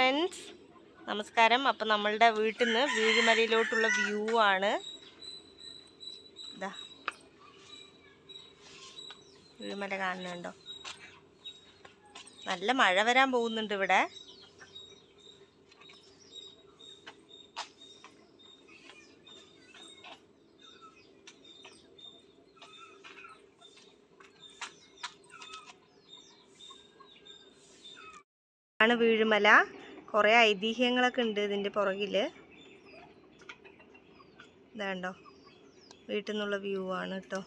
Friends, നമസ്കാരം. അപ്പോൾ നമ്മളുടെ വീട്ടിൽ നിന്ന് വീഴുമലയിലോട്ടുള്ള വ്യൂ ആണ്. ഇതാ വീഴുമല കാണുന്നുണ്ടോ? നല്ല മഴ വരാൻ പോകുന്നുണ്ട് ഇവിടെ. ആണ് വീഴുമല. കുറേ ഐതിഹ്യങ്ങളൊക്കെ ഉണ്ട് ഇതിൻ്റെ പുറകിൽ. ഇതാണ്ടോ, വീട്ടിൽ നിന്നുള്ള വ്യൂ ആണ് കേട്ടോ.